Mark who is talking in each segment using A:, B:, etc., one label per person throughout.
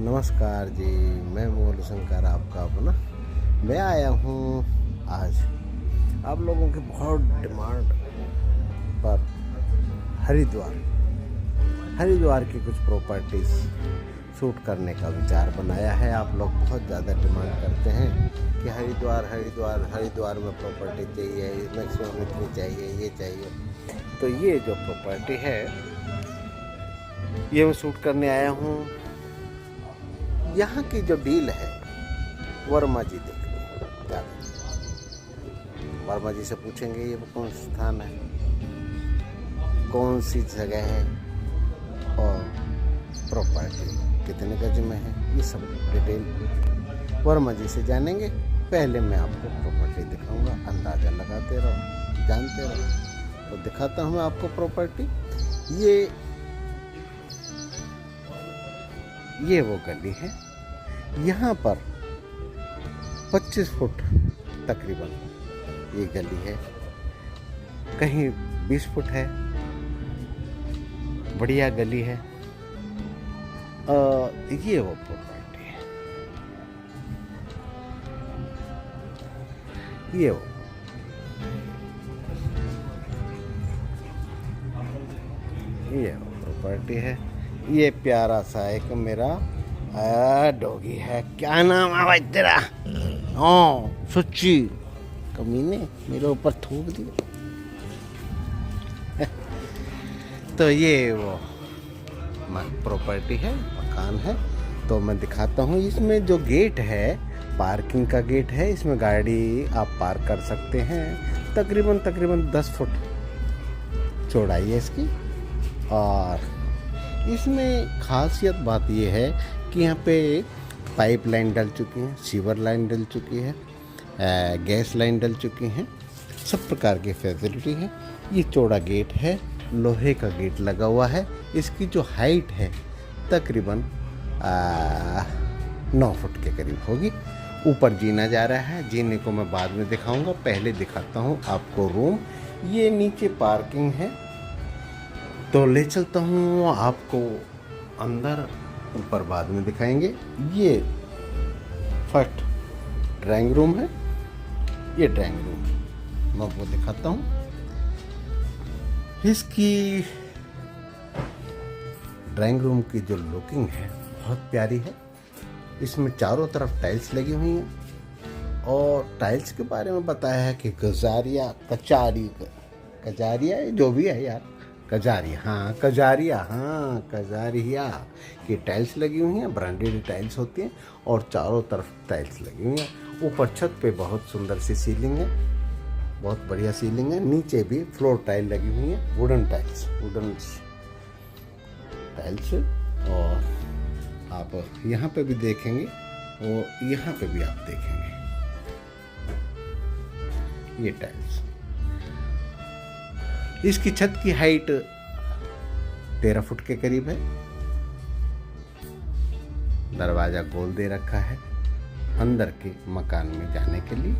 A: नमस्कार जी, मैं मोल शंकर आपका अपना। मैं आया हूँ आज आप लोगों की बहुत डिमांड पर हरिद्वार की कुछ प्रॉपर्टीज शूट करने का विचार बनाया है। आप लोग बहुत ज़्यादा डिमांड करते हैं कि हरिद्वार में प्रॉपर्टी चाहिए, मैक्सिमम इतनी चाहिए, ये चाहिए। तो ये जो प्रॉपर्टी है ये मैं शूट करने आया हूँ। यहाँ की जो डील है वर्मा जी देख लो, वर्मा जी से पूछेंगे ये कौन सा स्थान है, कौन सी जगह है और प्रॉपर्टी कितने गज में है, ये सब डिटेल वर्मा जी से जानेंगे। पहले मैं आपको प्रॉपर्टी दिखाऊंगा, अंदाज़ा लगाते रहो, जानते रहो। तो दिखाता हूँ मैं आपको प्रॉपर्टी। ये वो गली है। यहाँ पर 25 फुट तकरीबन ये गली है, कहीं 20 फुट है। बढ़िया गली है। ये वो प्रॉपर्टी है, ये वो प्रॉपर्टी है। ये प्यारा सा एक मेरा डॉगी है। क्या नाम है भाई तेरा? सच्ची कमीने मेरे ऊपर थूक दिया। तो ये वो प्रॉपर्टी है, मकान है। तो मैं दिखाता हूँ। इसमें जो गेट है पार्किंग का गेट है, इसमें गाड़ी आप पार्क कर सकते हैं। तकरीबन 10 फुट चौड़ाई है इसकी। और इसमें खासियत बात यह है कि यहाँ पे पाइप लाइन डल चुकी है, सीवर लाइन डल चुकी है, गैस लाइन डल चुकी है, सब प्रकार की फैसिलिटी है। ये चौड़ा गेट है, लोहे का गेट लगा हुआ है। इसकी जो हाइट है तकरीबन 9 फुट के करीब होगी। ऊपर जीना जा रहा है, जीने को मैं बाद में दिखाऊंगा। पहले दिखाता हूँ आपको रूम। ये नीचे पार्किंग है, तो ले चलता हूँ आपको अंदर, ऊपर बाद में दिखाएंगे। ये फर्स्ट ड्राइंग रूम है, ये ड्राइंग रूम मैं आपको दिखाता हूँ। इसकी ड्राइंग रूम की जो लुकिंग है बहुत प्यारी है। इसमें चारों तरफ टाइल्स लगी हुई हैं और टाइल्स के बारे में बताया है कि कजारिया जो भी है यार, कजारिया की टाइल्स लगी हुई हैं। ब्रांडेड टाइल्स होती हैं और चारों तरफ टाइल्स लगी हुई हैं। ऊपर छत पे बहुत सुंदर सी सीलिंग है, बहुत बढ़िया सीलिंग है। नीचे भी फ्लोर टाइल लगी हुई है, वुडन टाइल्स। और आप यहाँ पे भी देखेंगे और यहाँ पे भी आप देखेंगे ये टाइल्स। इसकी छत की हाइट 13 फुट के करीब है। दरवाजा गोल दे रखा है अंदर के मकान में जाने के लिए।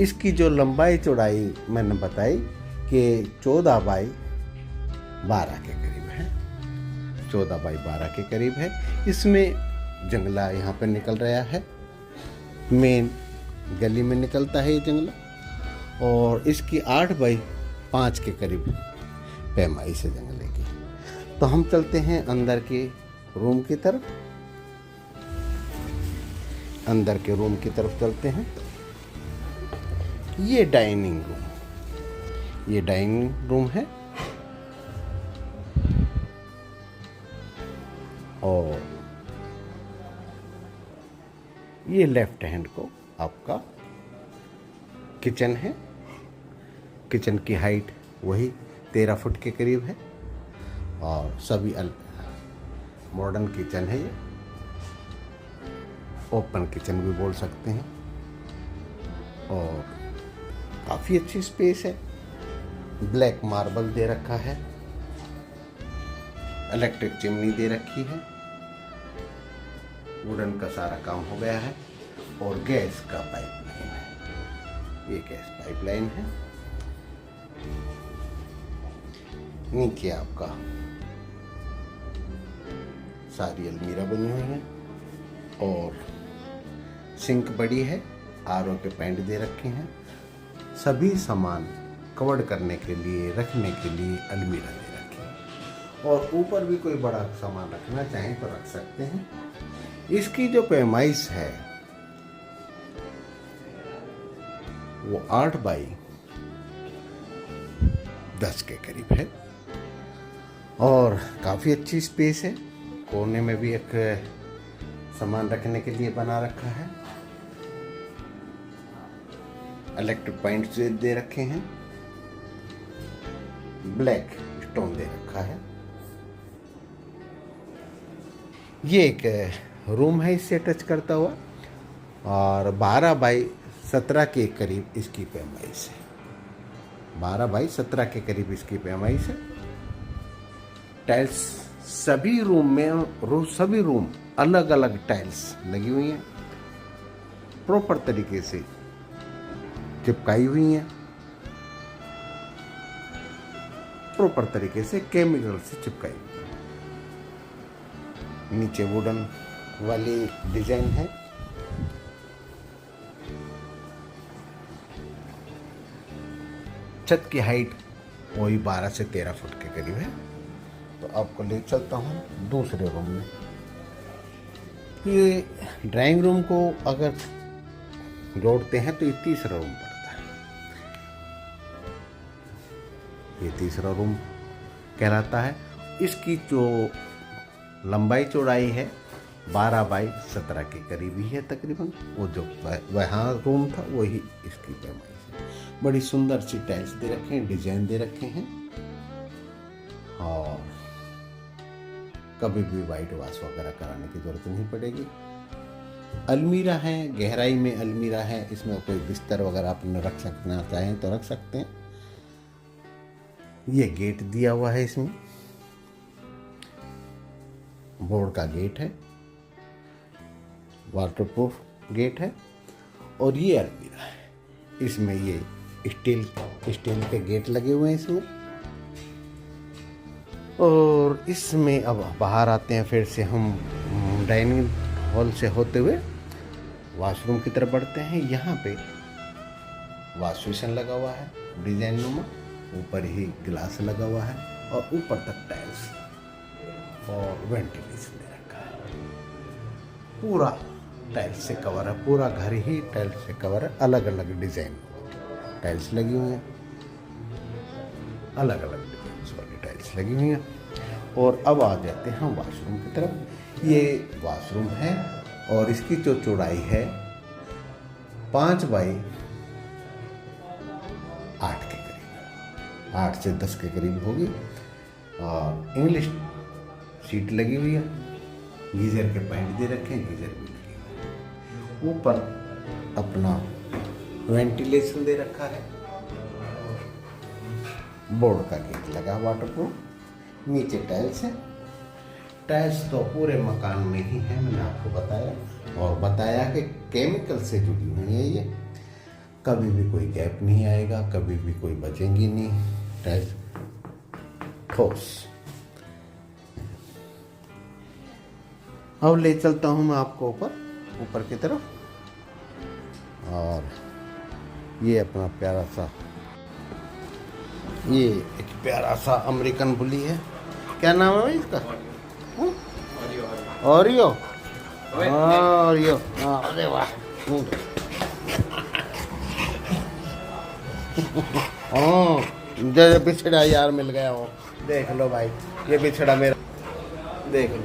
A: इसकी जो लंबाई चौड़ाई मैंने बताई कि 14 बाई 12 के करीब है, 14 बाई 12 के करीब है। इसमें जंगला यहाँ पे निकल रहा है, मेन गली में निकलता है ये जंगला। और इसकी 8 बाई 5 के करीब पैमाई से जंगले की। तो हम चलते हैं अंदर के रूम की तरफ। अंदर के रूम की तरफ चलते हैं। ये डाइनिंग रूम है और ये लेफ्ट हैंड को आपका किचन है। किचन की हाइट वही 13 फुट के करीब है और सभी मॉडर्न किचन है। ये ओपन किचन भी बोल सकते हैं और काफ़ी अच्छी स्पेस है। ब्लैक मार्बल दे रखा है, इलेक्ट्रिक चिमनी दे रखी है, वुडन का सारा काम हो गया है और गैस का पाइपलाइन है। ये गैस पाइपलाइन है। नीचे आपका सारी अलमीरा बनी हुई हैं और सिंक बड़ी है, आरओ के पैंट दे रखे हैं। सभी सामान कवर करने के लिए, रखने के लिए अलमीरा दे रखी है और ऊपर भी कोई बड़ा सामान रखना चाहें तो रख सकते हैं। इसकी जो पैमाइश है वो 8 बाई 10 के करीब है और काफ़ी अच्छी स्पेस है। कोने में भी एक सामान रखने के लिए बना रखा है। इलेक्ट्रिक पॉइंट्स दे रखे हैं, ब्लैक स्टोन दे रखा है। ये एक रूम है इससे टच करता हुआ और 12 बाई 17 के करीब इसकी पैमाइश है। 12 बाई 17 के करीब इसकी पैमाइश है। टाइल्स सभी रूम अलग अलग टाइल्स लगी हुई हैं, प्रॉपर तरीके से चिपकाई हुई हैं, प्रॉपर तरीके से केमिकल से चिपकाई हुई हैं। नीचे वुडन वाली डिजाइन है। छत की हाइट वही 12 से 13 फुट के करीब है। तो आपको ले चलता हूँ दूसरे रूम में। ये ड्राइंग रूम को अगर जोड़ते हैं तो ये तीसरा रूम पड़ता है। ये तीसरा रूम कहलाता है। इसकी जो लंबाई चौड़ाई है 12 बाई 17 के करीब ही है तकरीबन। वो जो वहाँ रूम था वही इसकी पैमाइश है। बड़ी सुंदर सी टाइल्स दे रखे हैं, डिजाइन दे रखे हैं और कभी भी वाइट वॉश वगैरह कराने की जरूरत नहीं पड़ेगी। अलमीरा है, गहराई में अलमीरा है। इसमें कोई बिस्तर वगैरह अपने रख सकना चाहें तो रख सकते हैं। ये गेट दिया हुआ है, इसमें बोर्ड का गेट है, वाटरप्रूफ गेट है और ये अलमीरा है। इसमें ये स्टील के गेट लगे हुए हैं इसमें। और इसमें अब बाहर आते हैं, फिर से हम डाइनिंग हॉल से होते हुए वॉशरूम की तरफ बढ़ते हैं। यहाँ पे वॉश बेसिन लगा हुआ है डिजाइन नुमा, ऊपर ही ग्लास लगा हुआ है और ऊपर तक टाइल्स और वेंटिलेशन दे रखा है। पूरा टाइल्स से कवर है, पूरा घर ही टाइल्स से कवर है। अलग अलग डिजाइन टाइल्स लगी हुई हैं, अलग अलग डिजाइन वाली टाइल्स लगी हुई हैं। और अब आ जाते हैं वॉशरूम की तरफ। ये वॉशरूम है और इसकी जो चौड़ाई है 5 बाई 8 के करीब, 8 से 10 के करीब होगी। और इंग्लिश सीट लगी हुई है, गीजर के पॉइंट दे रखे हैं, गीजर भी लगी हुई है। ऊपर अपना वेंटिलेशन दे रखा है, बोर्ड का गेट लगा वाटरप्रूफ। नीचे टाइल्स है। टाइल्स तो पूरे मकान में ही है, मैंने आपको बताया और बताया कि केमिकल से जुड़ी हुई है। ये कभी भी कोई गैप नहीं आएगा, कभी भी कोई बचेंगी नहीं। टाइल्स ठोस। अब ले चलता हूँ मैं आपको ऊपर की तरफ। और ये अपना प्यारा सा, ये एक प्यारा सा अमेरिकन बुली है। क्या नाम है इसका? ओरियो। ओरियो। अरे वाह। जैसे बिछड़ा यार मिल गया हो। देख लो भाई, ये बिछड़ा मेरा, देख लो।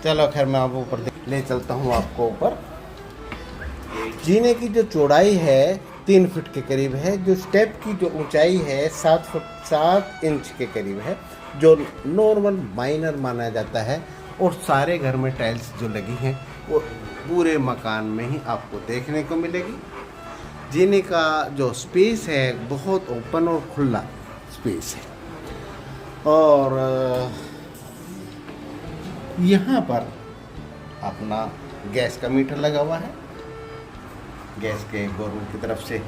A: चलो खैर, मैं अब ऊपर ले चलता हूँ आपको ऊपर। जीने की जो चौड़ाई है 3 फुट के करीब है। जो स्टेप की जो ऊंचाई है 7 इंच के करीब है, जो नॉर्मल माइनर माना जाता है। और सारे घर में टाइल्स जो लगी हैं वो पूरे मकान में ही आपको देखने को मिलेगी। जीने का जो स्पेस है बहुत ओपन और खुला स्पेस है। और यहाँ पर अपना गैस का मीटर लगा हुआ है। गैस के गवर्नमेंट की तरफ से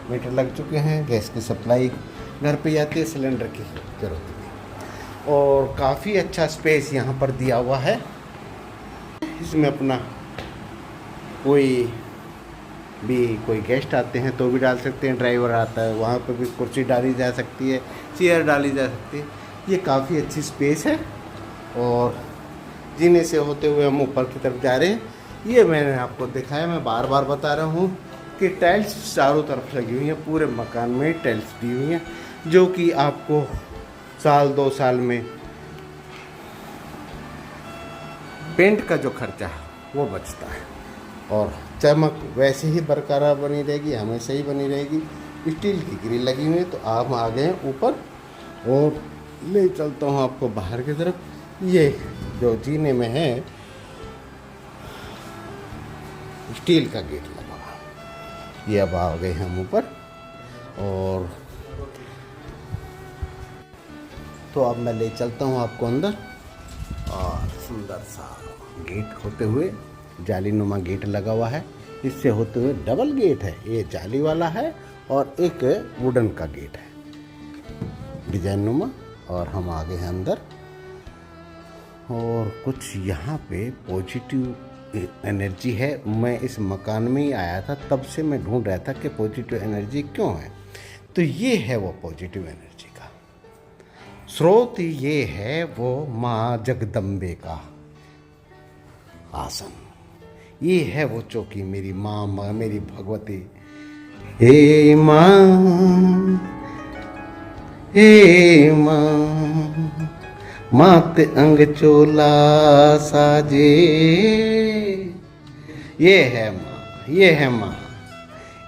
A: मीटर लग चुके हैं। गैस की सप्लाई घर पे जाती है, सिलेंडर की जरूरत नहीं। और काफ़ी अच्छा स्पेस यहाँ पर दिया हुआ है। इसमें अपना कोई गेस्ट आते हैं तो भी डाल सकते हैं, ड्राइवर आता है वहाँ पर भी कुर्सी डाली जा सकती है, चेयर डाली जा सकती है। ये काफ़ी अच्छी स्पेस है। और जीने से होते हुए हम ऊपर की तरफ जा रहे हैं। ये मैंने आपको दिखाया, मैं बार बार बता रहा हूँ कि टाइल्स चारों तरफ लगी हुई हैं, पूरे मकान में टाइल्स दी हुई हैं, जो कि आपको साल 2 साल में पेंट का जो खर्चा है वो बचता है। और चमक वैसे ही बरकरार बनी रहेगी, हमेशा ही बनी रहेगी। स्टील की ग्रिल लगी हुई है। तो आप आ गए ऊपर और ले चलता हूँ आपको बाहर की तरफ। ये जो जीने में है स्टील का गेट लगा हुआ। ये अब आ गए हम ऊपर। और तो अब मैं ले चलता हूँ आपको अंदर। और सुंदर सा गेट होते हुए, जालीनुमा गेट लगा हुआ है, इससे होते हुए डबल गेट है। ये जाली वाला है और एक वुडन का गेट है डिजाइन नुमा। और हम आ गए हैं अंदर। और कुछ यहाँ पे पॉजिटिव एनर्जी है। मैं इस मकान में ही आया था, तब से मैं ढूंढ रहा था कि पॉजिटिव एनर्जी क्यों है। तो ये है वो पॉजिटिव एनर्जी का स्रोत। ये है वो माँ जगदम्बे का आसन। ये है वो चौकी, मेरी माँ मेरी भगवती। हे माँ, हे माँ, मात अंग चोला साजे। ये है माँ, ये है माँ,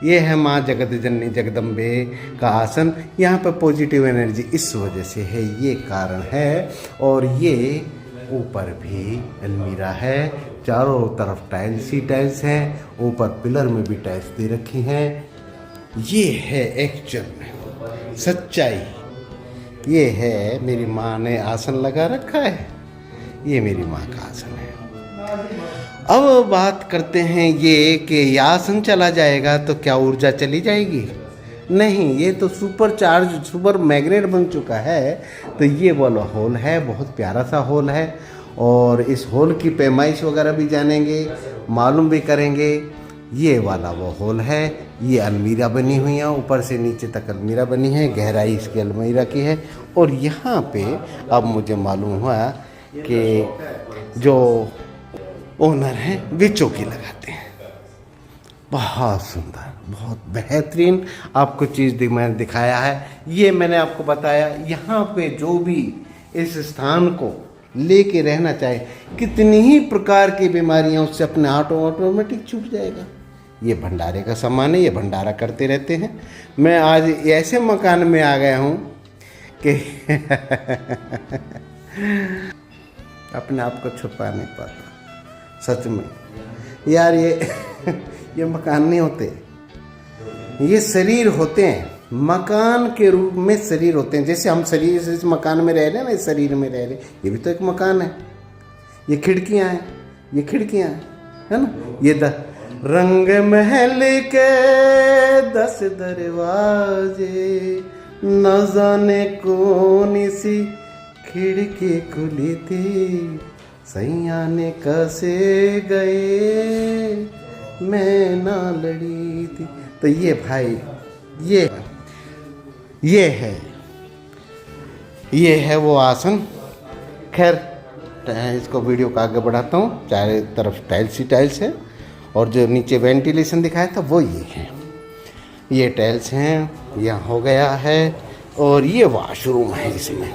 A: ये है माँ जगत जननी जगदम्बे का आसन। यहाँ पर पॉजिटिव एनर्जी इस वजह से है, ये कारण है। और ये ऊपर भी अलमीरा है, चारों तरफ टाइल्स ही टाइल्स हैं, ऊपर पिलर में भी टाइल्स दे रखी हैं। ये है एक्चुअल में सच्चाई। ये है मेरी माँ ने आसन लगा रखा है, ये मेरी माँ का आसन है। अब बात करते हैं ये कि आसन चला जाएगा तो क्या ऊर्जा चली जाएगी? नहीं, ये तो सुपर मैग्नेट बन चुका है। तो ये वाला हॉल है, बहुत प्यारा सा हॉल है। और इस हॉल की पैमाइश वगैरह भी जानेंगे, मालूम भी करेंगे। ये वाला वो हॉल है। ये अलमीरा बनी हुई है, ऊपर से नीचे तक अलमीरा बनी है, गहराई इसकी अलमीरा की है। और यहाँ पे अब मुझे मालूम हुआ कि जो ओनर हैं वे चौकी लगाते हैं। बहुत सुंदर, बहुत बेहतरीन आपको चीज़ मैंने दिखाया है। ये मैंने आपको बताया, यहाँ पे जो भी इस स्थान को लेके रहना चाहे, कितनी ही प्रकार की बीमारियां उससे अपने ऑटोमेटिक छूट जाएगा। ये भंडारे का सामान है, ये भंडारा करते रहते हैं। मैं आज ऐसे मकान में आ गया हूँ कि अपने आप को छुपा नहीं पाता। सच में यार, ये मकान नहीं होते, ये शरीर होते हैं। मकान के रूप में शरीर होते हैं। जैसे हम शरीर से इस मकान में रह रहे हैं ना, इस शरीर में रह रहे, ये भी तो एक मकान है। ये खिड़कियां हैं, ये खिड़कियां हैं, है ना। ये रंग महल के 10 दरवाजे, न जाने कौन सी खिड़की खुली थी, सैया ने कैसे गए, मैं ना लड़ी थी। तो ये भाई, ये है वो आसन। खैर, इसको वीडियो को आगे बढ़ाता हूँ। चारों तरफ टाइल्स ही टाइल्स है। और जो नीचे वेंटिलेशन दिखाया था वो ये है, ये टाइल्स हैं। यहाँ हो गया है। और ये वॉशरूम है इसमें,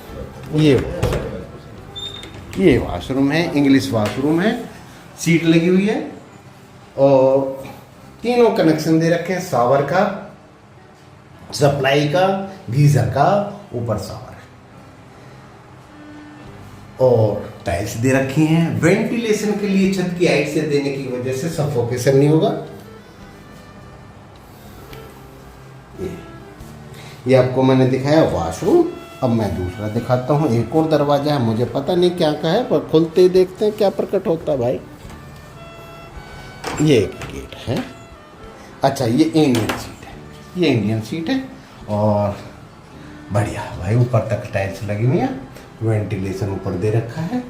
A: ये वॉशरूम है, इंग्लिश वॉशरूम है। सीट लगी हुई है और तीनों कनेक्शन दे रखे हैं, शावर का, सप्लाई का, गीजर का, ऊपर शावर है। और टाइल्स दे रखी हैं वेंटिलेशन के लिए। छत की हाइट से देने की वजह से सफोकेशन नहीं होगा। ये आपको मैंने दिखाया वॉशरूम। अब मैं दूसरा दिखाता हूँ। एक और दरवाजा है, मुझे पता नहीं क्या का है, पर खुलते ही देखते हैं क्या प्रकट होता है भाई। ये एक गेट है। अच्छा, ये इंडियन सीट है, ये इंडियन सीट है। और बढ़िया भाई, ऊपर तक टाइल्स लगी हुई है। वेंटिलेशन ऊपर दे रखा है,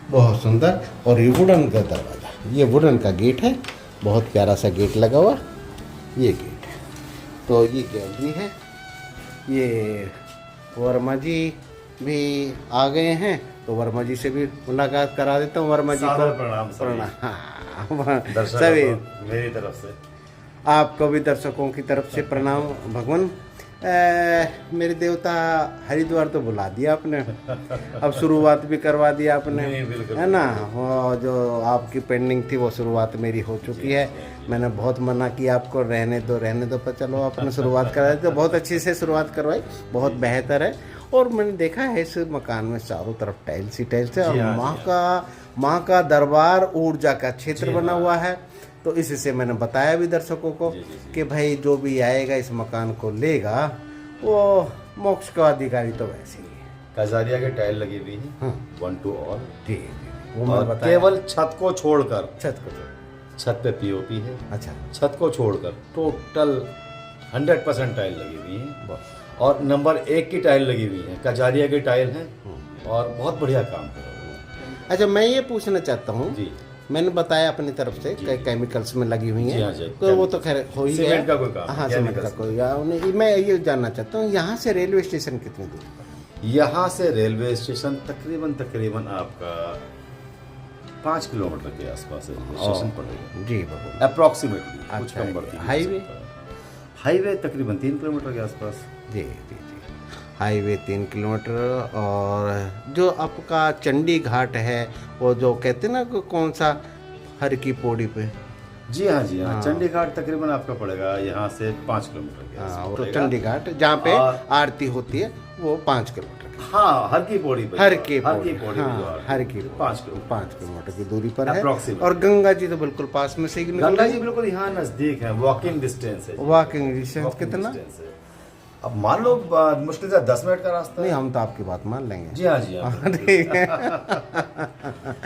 A: बहुत सुंदर। और ये वुडन का दरवाज़ा, ये वुडन का गेट है, बहुत प्यारा सा गेट लगा हुआ, ये गेट है। तो ये गैलरी है। ये वर्मा जी भी आ गए हैं, तो वर्मा जी से भी मुलाकात करा देता हूँ। वर्मा जी को
B: प्रणाम
A: सभी
B: मेरी तरफ से,
A: आपको भी दर्शकों की तरफ से प्रणाम। भगवान मेरे देवता हरिद्वार तो बुला दिया आपने, अब शुरुआत भी करवा दिया आपने, है ना। वो जो आपकी पेंडिंग थी वो शुरुआत मेरी हो चुकी है। मैंने बहुत मना किया आपको, रहने दो, पर चलो आपने शुरुआत करा दी, तो बहुत अच्छी से शुरुआत करवाई, बहुत बेहतर है। और मैंने देखा है इस मकान में चारों तरफ टाइल्स ही टाइल्स है, और माँ का दरबार ऊर्जा का क्षेत्र बना हुआ है। तो इससे मैंने बताया भी दर्शकों को कि भाई जो भी आएगा इस मकान को लेगा वो मोक्ष का अधिकारी तो वैसे ही है।
B: कजारिया के टाइल लगी हुई है, 1 to all,
A: वो
B: और केवल छत को छोड़कर, छत पे पीओपी है।
A: अच्छा,
B: छत को छोड़कर टोटल 100% टाइल लगी हुई है, और नंबर 1 की टाइल लगी हुई है, कजारिया की टाइल है, और बहुत बढ़िया काम कर रहा है।
A: अच्छा, मैं ये पूछना चाहता हूँ
B: जी,
A: मैंने बताया अपनी तरफ से कई केमिकल्स में लगी हुई हैं,
B: जी,
A: तो वो तो खैर हो ही गया।
B: सीमेंट का कोई काम,
A: हाँ, सीमेंट का कोई। मैं ये जानना चाहता हूँ यहाँ से रेलवे स्टेशन कितनी दूर पर?
B: यहाँ से रेलवे स्टेशन तकरीबन आपका 5 किलोमीटर के आसपास रेलवे स्टेशन पड़ेगा
A: जी बाबू,
B: अप्रॉक्सीमेटली, कुछ
A: अच्छा,
B: कम बढ़ती। हाईवे तकरीबन 3 किलोमीटर के आसपास।
A: जी जी जी, हाईवे 3 किलोमीटर। और जो आपका चंडी घाट है, वो जो कहते हैं ना कौन सा, हर की पौड़ी पे?
B: जी हाँ, चंडी घाट तकरीबन आपका पड़ेगा यहाँ से 5 किलोमीटर के आसपास।
A: तो चंडी घाट जहाँ पे आरती होती है वो 5 किलोमीटर।
B: हाँ, हर की पौड़ी पे,
A: हर की
B: पौड़ी,
A: हर की
B: 5
A: किलोमीटर की दूरी पर है।
B: Approximate।
A: और गंगा जी तो बिल्कुल पास में से ही निकल
B: गंगा
A: रही
B: जी
A: है।
B: बिल्कुल यहाँ नजदीक है, वॉकिंग डिस्टेंस है।
A: वॉकिंग डिस्टेंस कितना?
B: अब मान लो मुश्किल से 10 मिनट का रास्ता।
A: नहीं, हम तो आपकी बात मान लेंगे।
B: जी हाँ,
A: ठीक है।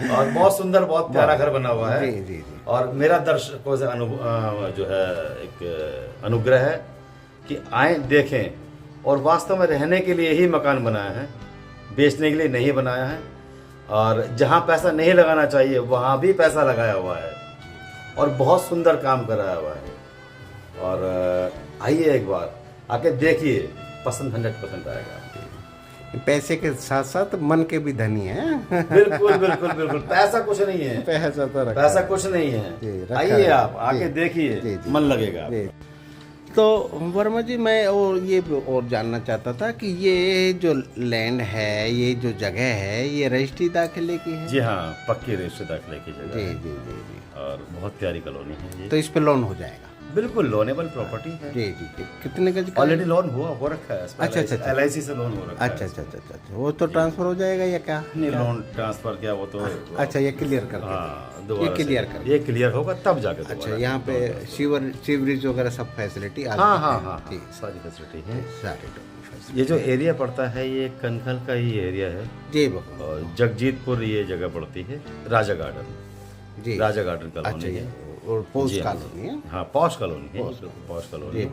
B: और बहुत सुंदर, बहुत प्यारा घर बना हुआ है।
A: जी जी जी।
B: और मेरा दर्शकों से जो है एक अनुग्रह है कि आए, देखें, और वास्तव में रहने के लिए ही मकान बनाया है, बेचने के लिए नहीं बनाया है। और जहाँ पैसा नहीं लगाना चाहिए वहाँ भी पैसा लगाया हुआ है, और बहुत सुंदर काम कराया हुआ है। और आइए एक बार आके देखिए, पसंद 100% आएगा आपको।
A: पैसे के साथ साथ मन के भी धनी है।
B: बिल्कुल, पैसा कुछ नहीं है, पैसा कुछ नहीं है। आइए आप आके देखिए, मन लगेगा।
A: तो वर्मा जी, मैं और ये और जानना चाहता था कि ये जो लैंड है, ये जो जगह है, ये रजिस्ट्री दाखिले की है?
B: जी हाँ, पक्की रजिस्ट्री दाखिले की जगह
A: जी
B: है।
A: जी जी जी।
B: और बहुत प्यारी कॉलोनी है ये।
A: तो इस पे लोन हो जाएगा?
B: बिल्कुल लोनेबल प्रॉपर्टी है।
A: जी जी जी। कितने गज का?
B: ऑलरेडी लोन हो रखा है।
A: अच्छा,
B: LIC से लोन हो रखा है।
A: अच्छा, वो तो ट्रांसफर हो जाएगा या क्या?
B: नहीं, लोन ट्रांसफर क्या, वो तो
A: अच्छा, ये क्लियर कर,
B: ये क्लियर होगा तब जाके।
A: अच्छा, यहाँ पे सीवरेज वगैरह सब फैसिलिटी?
B: हाँ, सारी फैसिलिटी है। ये जो एरिया पड़ता है ये कनखल का ही एरिया है
A: जी बाबू।
B: और जगजीतपुर ये जगह पड़ती है, राजा गार्डन
A: जी,
B: राजा गार्डन कॉलोनी है।
A: और पॉश कॉलोनी है।
B: हाँ, पॉश कॉलोनी है, पॉश कॉलोनी।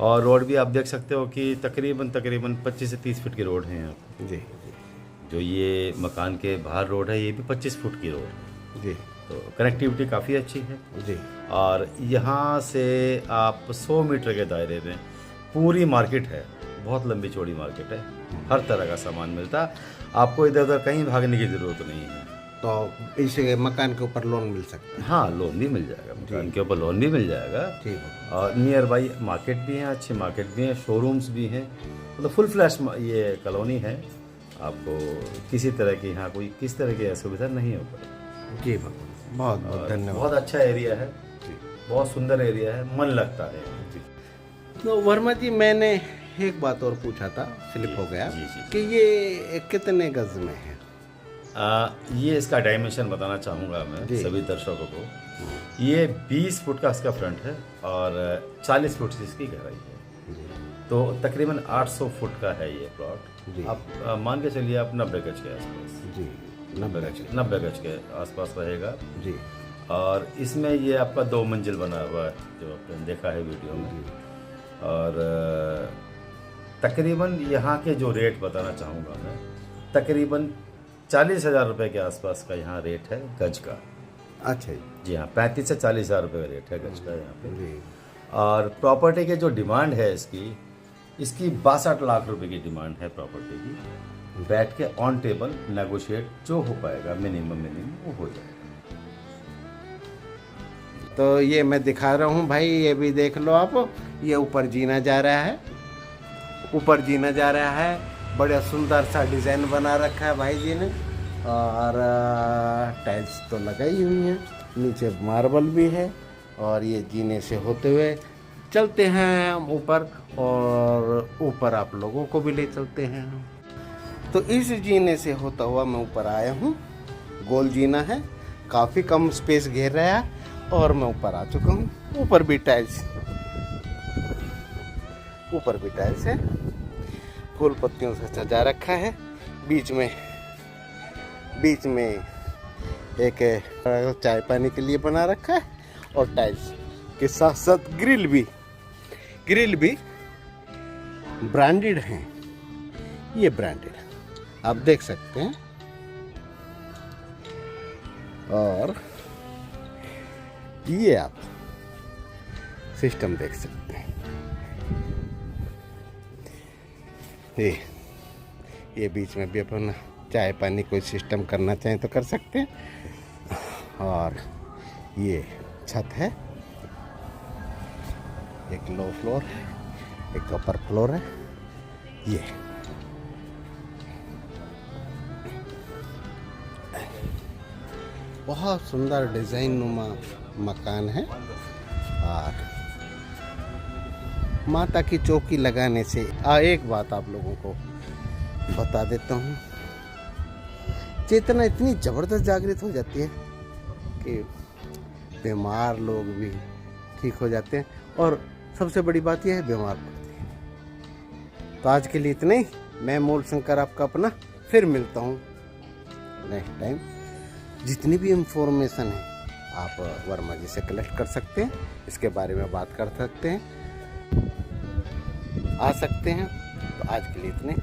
B: और रोड भी आप देख सकते हो कि तकरीबन 25 से 30 फीट की रोड है यहाँ पे।
A: जी।
B: जो ये मकान के बाहर रोड है ये भी 25 फुट की रोड है
A: जी।
B: तो कनेक्टिविटी काफ़ी अच्छी है
A: जी।
B: और यहाँ से आप 100 मीटर के दायरे में पूरी मार्केट है, बहुत लंबी चौड़ी मार्केट है, हर तरह का सामान मिलता है, आपको इधर उधर कहीं भागने की ज़रूरत नहीं है।
A: तो इस मकान के ऊपर लोन मिल सकता है?
B: हाँ, लोन भी मिल जाएगा, मकान के ऊपर लोन भी मिल जाएगा।
A: ठीक है।
B: और नियर बाई मार्केट भी है, अच्छी मार्केट भी है, शोरूम्स भी हैं, मतलब फुल फ्लैश ये कॉलोनी है। आपको किसी तरह की यहाँ कोई किस तरह की असुविधा नहीं हो पाएगी।
A: जी बहुत बहुत धन्यवाद।
B: बहुत अच्छा एरिया है जी, बहुत सुंदर एरिया है, मन लगता है जी।
A: तो वर्मा जी, मैंने एक बात और पूछा था, स्लिप हो गया कि ये कितने गज में है?
B: ये इसका डायमेंशन बताना चाहूँगा मैं सभी दर्शकों को। ये 20 फुट का इसका फ्रंट है और 40 फुट से इसकी गहराई है, तो तकरीबन 800 फुट का है ये प्लॉट। आप मान के चलिए आप 90 गज के आसपास जी, 90 गज के आसपास रहेगा जी। और इसमें ये आपका 2 मंजिल बना हुआ है जो आपने देखा है वीडियो में। और तकरीबन यहाँ के जो रेट बताना चाहूँगा मैं, तकरीबन 40,000 रुपये के आसपास का यहाँ रेट है गज का।
A: अच्छा
B: जी हाँ, 35 से 40,000 रुपये का रेट है गज का यहाँ पे।
A: जी।
B: और प्रॉपर्टी की जो डिमांड है इसकी 62 लाख रुपए की डिमांड है प्रॉपर्टी की। बैठ के ऑन टेबल नेगोशिएट जो हो पाएगा मिनिमम वो हो जाएगा।
A: तो ये मैं दिखा रहा हूँ भाई, ये भी देख लो आप, ये ऊपर जीना जा रहा है, ऊपर जीना जा रहा है। बड़ा सुंदर सा डिज़ाइन बना रखा है भाई जी ने, और टाइल्स तो लगाई हुई हैं, नीचे मार्बल भी है, और ये जीने से होते हुए चलते हैं हम ऊपर, और ऊपर आप लोगों को भी ले चलते हैं। तो इस जीने से होता हुआ मैं ऊपर आया हूँ। गोल जीना है, काफ़ी कम स्पेस घेर रहा है, और मैं ऊपर आ चुका हूँ। ऊपर भी टाइल्स, ऊपर भी टाइल्स है, फूल पत्तियों से सजा रखा है। बीच में एक चाय पानी के लिए बना रखा है, और टाइल्स के साथ साथ ग्रिल भी ब्रांडेड हैं। ये ब्रांडेड आप देख सकते हैं, और ये आप सिस्टम देख सकते हैं। ये बीच में भी अपन चाय पानी कोई सिस्टम करना चाहें तो कर सकते हैं। और ये छत है, एक लो फ्लोर है, एक अपर फ्लोर है। ये बहुत सुंदर डिज़ाइन नुमा मकान है। और माता की चौकी लगाने से एक बात आप लोगों को बता देता हूँ, चेतना इतनी ज़बरदस्त जागृत हो जाती है कि बीमार लोग भी ठीक हो जाते हैं, और सबसे बड़ी बात यह है बीमार पड़ते हैं। तो आज के लिए इतना ही। मैं मूल शंकर आपका अपना फिर मिलता हूँ नेक्स्ट टाइम। जितनी भी इंफॉर्मेशन है आप वर्मा जी से कलेक्ट कर सकते हैं, इसके बारे में बात कर सकते हैं, आ सकते हैं। तो आज के लिए इतने।